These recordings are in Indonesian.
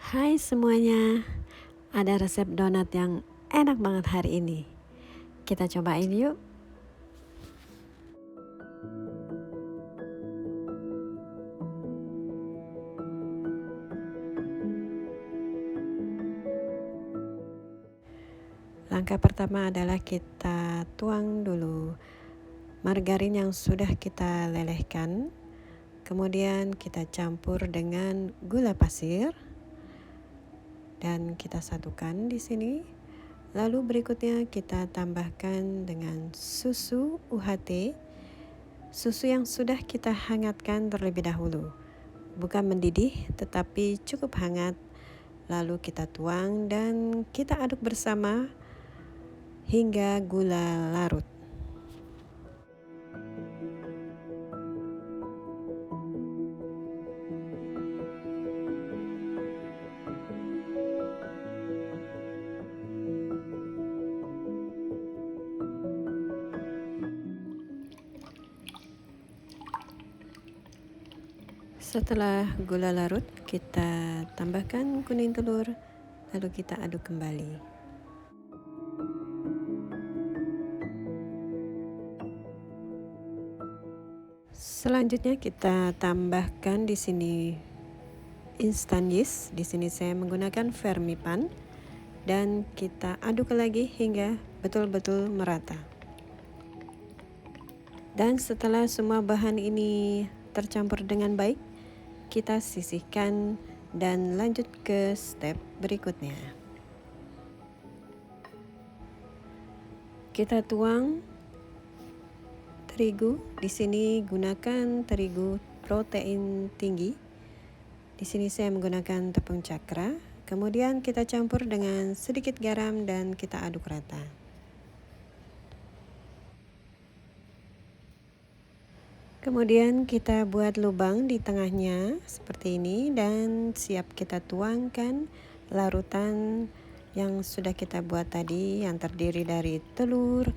Hai semuanya, ada resep donat yang enak banget hari ini. Kita cobain yuk. Langkah pertama adalah kita tuang dulu margarin yang sudah kita lelehkan. Kemudian kita campur dengan gula pasir dan kita satukan di sini. Lalu berikutnya kita tambahkan dengan susu UHT, susu yang sudah kita hangatkan terlebih dahulu. Bukan mendidih tetapi cukup hangat. Lalu kita tuang dan kita aduk bersama hingga gula larut. Setelah gula larut, kita tambahkan kuning telur, lalu kita aduk kembali. Selanjutnya kita tambahkan di sini instant yeast. Di sini saya menggunakan Fermipan dan kita aduk lagi hingga betul-betul merata. Dan setelah semua bahan ini tercampur dengan baik, kita sisihkan dan lanjut ke step berikutnya. Kita tuang terigu. Di sini gunakan terigu protein tinggi. Di sini saya menggunakan tepung cakra. Kemudian kita campur dengan sedikit garam dan kita aduk rata. Kemudian kita buat lubang di tengahnya seperti ini dan siap kita tuangkan larutan yang sudah kita buat tadi yang terdiri dari telur,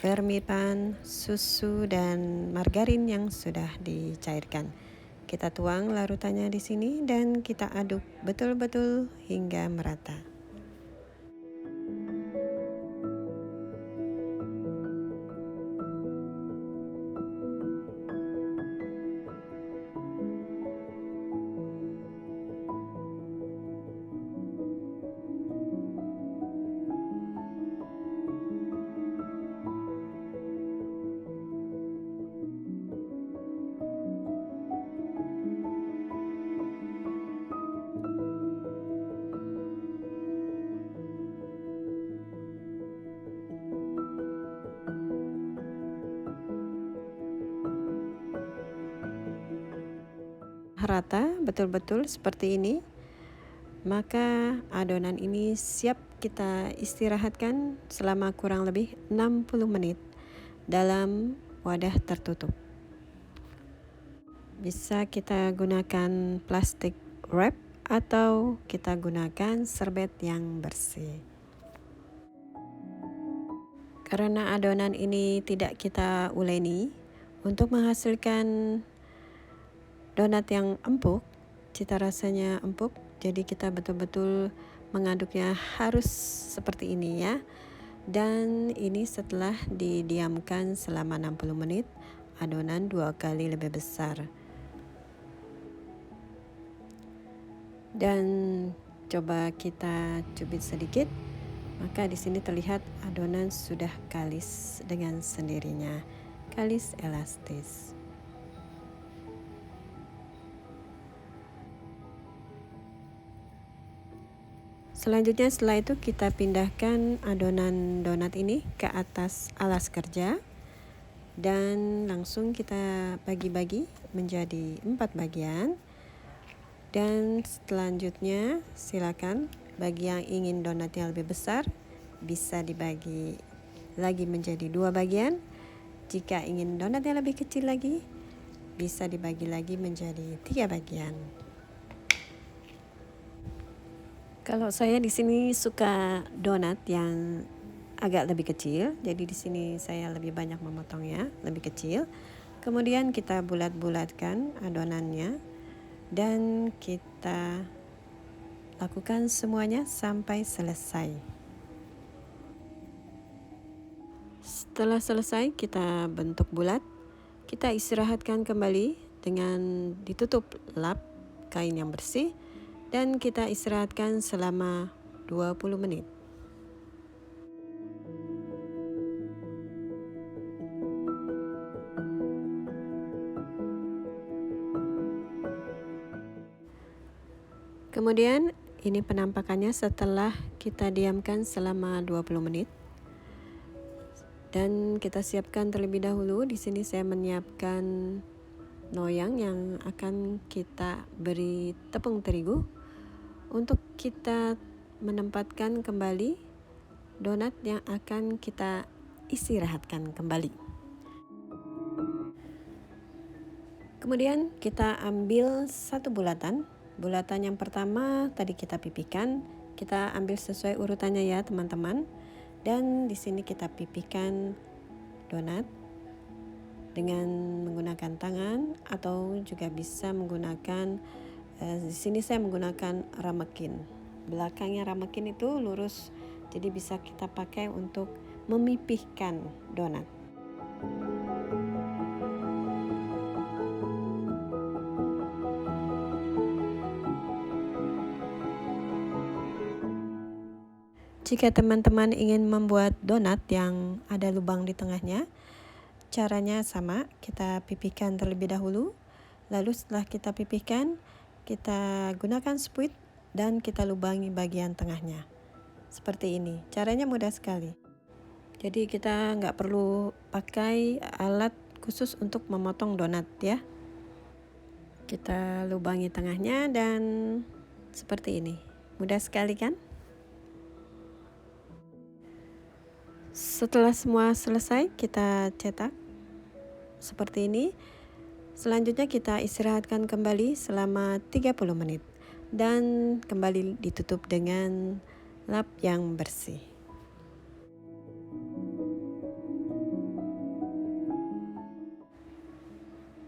Fermipan, susu dan margarin yang sudah dicairkan. Kita tuang larutannya di sini dan kita aduk betul-betul hingga merata. Rata betul-betul seperti ini, maka adonan ini siap kita istirahatkan selama kurang lebih 60 menit dalam wadah tertutup. Bisa kita gunakan plastik wrap atau kita gunakan serbet yang bersih. Karena adonan ini tidak kita uleni, untuk menghasilkan donat yang empuk, cita rasanya empuk, jadi kita betul-betul mengaduknya harus seperti ini ya. Dan ini setelah didiamkan selama 60 menit, adonan 2 kali lebih besar. Dan coba kita cubit sedikit, maka di sini terlihat adonan sudah kalis dengan sendirinya, kalis elastis. Selanjutnya setelah itu kita pindahkan adonan donat ini ke atas alas kerja dan langsung kita bagi-bagi menjadi 4 bagian. Dan selanjutnya silakan bagi yang ingin donatnya lebih besar bisa dibagi lagi menjadi 2 bagian. Jika ingin donatnya lebih kecil lagi bisa dibagi lagi menjadi 3 bagian. Kalau saya di sini suka donat yang agak lebih kecil, jadi di sini saya lebih banyak memotongnya, lebih kecil. Kemudian kita bulat-bulatkan adonannya dan kita lakukan semuanya sampai selesai. Setelah selesai, kita bentuk bulat. Kita istirahatkan kembali dengan ditutup lap kain yang bersih dan kita istirahatkan selama 20 menit. Kemudian ini penampakannya setelah kita diamkan selama 20 menit. Dan kita siapkan terlebih dahulu. Di sini saya menyiapkan loyang yang akan kita beri tepung terigu untuk kita menempatkan kembali donat yang akan kita istirahatkan kembali. Kemudian kita ambil satu bulatan. Bulatan yang pertama tadi kita pipihkan, kita ambil sesuai urutannya ya teman-teman. Dan di sini kita pipihkan donat dengan menggunakan tangan atau juga bisa menggunakan di sini saya menggunakan ramekin. Belakangnya ramekin itu lurus, jadi bisa kita pakai untuk memipihkan donat. Jika teman-teman ingin membuat donat yang ada lubang di tengahnya, caranya sama, kita pipihkan terlebih dahulu. Lalu setelah kita pipihkan, kita gunakan spuit dan kita lubangi bagian tengahnya. Seperti ini, caranya mudah sekali. Jadi kita nggak perlu pakai alat khusus untuk memotong donat ya. Kita lubangi tengahnya dan seperti ini, mudah sekali kan? Setelah semua selesai, kita cetak seperti ini. Selanjutnya kita istirahatkan kembali selama 30 menit dan kembali ditutup dengan lap yang bersih.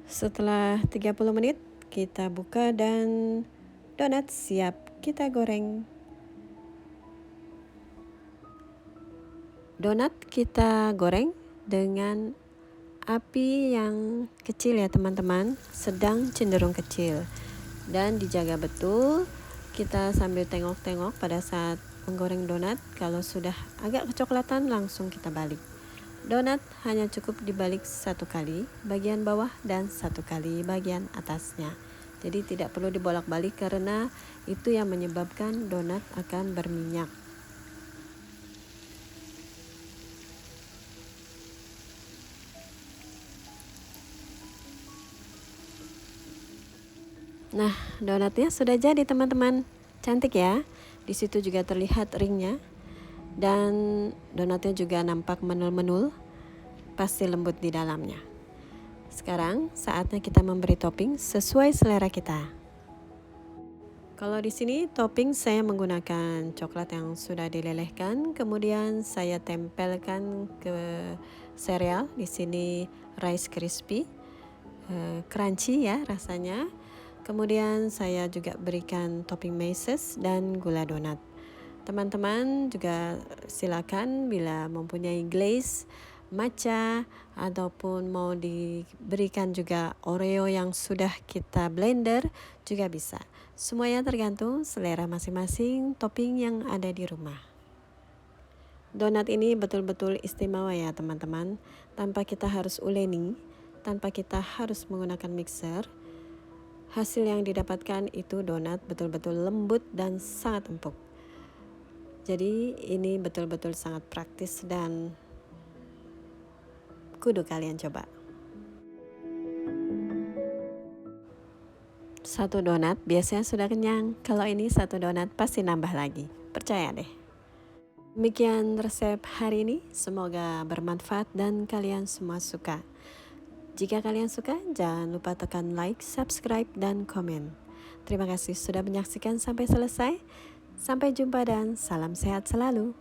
Setelah 30 menit, kita buka dan donat siap kita goreng. Donat kita goreng dengan api yang kecil ya teman-teman, sedang cenderung kecil. Dan dijaga betul, kita sambil tengok-tengok pada saat menggoreng donat. Kalau sudah agak kecoklatan langsung kita balik. Donat hanya cukup dibalik satu kali bagian bawah dan satu kali bagian atasnya. Jadi tidak perlu dibolak-balik karena itu yang menyebabkan donat akan berminyak. Nah, donatnya sudah jadi teman-teman. Cantik ya. Di situ juga terlihat ringnya. Dan donatnya juga nampak menul-menul. Pasti lembut di dalamnya. Sekarang saatnya kita memberi topping sesuai selera kita. Kalau di sini topping saya menggunakan coklat yang sudah dilelehkan, kemudian saya tempelkan ke sereal. Di sini Rice Crispy, crunchy ya rasanya. Kemudian saya juga berikan topping meses dan gula donat. Teman-teman juga silakan bila mempunyai glaze, matcha, ataupun mau diberikan juga Oreo yang sudah kita blender juga bisa. Semuanya tergantung selera masing-masing topping yang ada di rumah. Donat ini betul-betul istimewa ya teman-teman. Tanpa kita harus uleni, tanpa kita harus menggunakan mixer, hasil yang didapatkan itu donat betul-betul lembut dan sangat empuk. Jadi ini betul-betul sangat praktis dan kudu kalian coba. Satu donat biasanya sudah kenyang. Kalau ini satu donat pasti nambah lagi. Percaya deh. Demikian resep hari ini. Semoga bermanfaat dan kalian semua suka. Jika kalian suka, jangan lupa tekan like, subscribe, dan komen. Terima kasih sudah menyaksikan sampai selesai. Sampai jumpa dan salam sehat selalu.